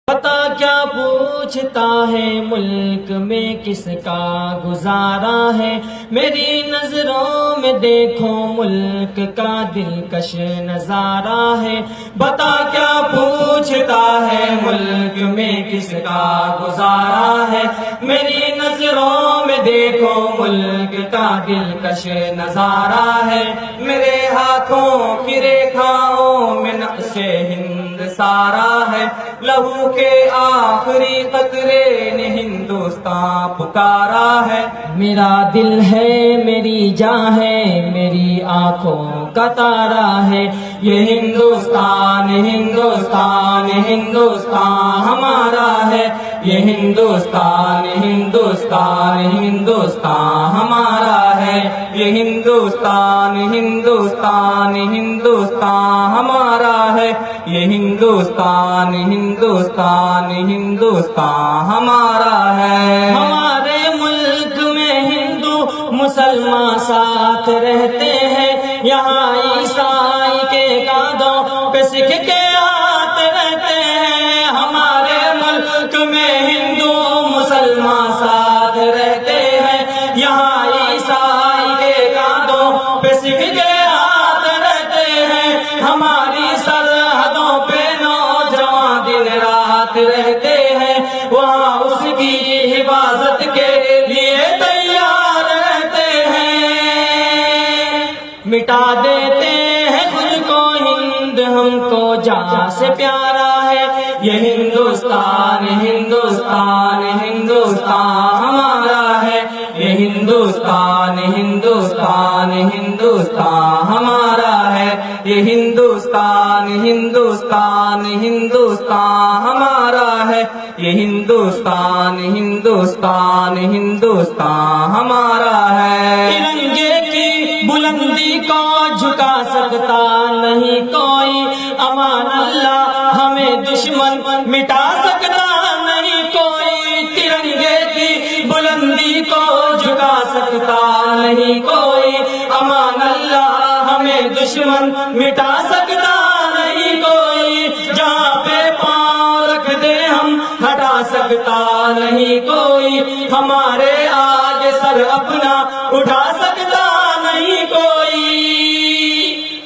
پتا کیا پوچھتا ہے ملک میں کس کا گزارا ہے، میری نظروں میں دیکھو ملک کا دلکش نظارہ ہے۔ بتا کیا پوچھتا ہے ملک میں کس کا گزارا ہے، میری نظروں میں دیکھو ملک کا دلکش نظارہ ہے۔ میرے ہاتھوں کی ریکھاؤں میں نقش ہند سارا ہے، لہو کے آخری قطرے نے ہندوستان پکارا ہے۔ میرا دل ہے میری جان ہے میری آنکھوں کا تارا ہے، یہ ہندوستان ہندوستان ہندوستان ہمارا ہے، یہ ہندوستان ہندوستان ہندوستان ہمارا ہے، یہ ہندوستان ہندوستان ہندوستان ہمارا ہے، یہ ہندوستان ہندوستان ہندوستان ہمارا ہے۔ ہمارے ملک میں ہندو مسلمان ساتھ رہتے ہیں، یہاں عیسائی کے کاندھوں پہ سکھ کے ہاتھ رہتے ہیں۔ ہمارے ملک میں ہندو مسلمان ساتھ رہتے ہیں، یہاں عیسائی کے کاندھوں پہ سکھ کے ہاتھ رہتے ہیں۔ ہماری سرحدوں پہ نوجوان دن رات رہتے ہیں، وہاں اس کی حفاظت کے لیے تیار رہتے ہیں۔ مٹا دیتے ہیں خود کو ہند ہم کو جان سے پیارا ہے، یہ ہندوستان ہندوستان ہندوستان ہمارا ہے، یہ ہندوستان ہندوستان ہندوستان ہمارا ہے، یہ ہندوستان ہندوستان ہندوستان ہمارا ہے، یہ ہندوستان ہندوستان ہندوستان ہمارا ہے۔ ترنگے کی بلندی کو جھکا سکتا نہیں کوئی، امان اللہ ہمیں دشمن مٹا سکتا نہیں کوئی، ترنگے کی بلندی کو جھکا سکتا نہیں کوئی، امان اللہ ہمیں دشمن مٹا سکتا نہیں کوئی، جہاں پہ پاؤں رکھ دے ہم ہٹا سکتا نہیں کوئی، ہمارے آگے سر اپنا اٹھا سکتا نہیں کوئی۔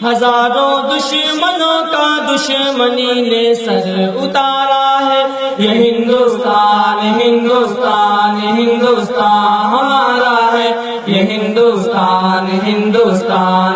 ہزاروں دشمنوں کا دشمنی نے سر اتارا ہے، یہ ہندوستان ہندوستان ہندوستان ہمارا ہے، یہ ہندوستان ہندوستان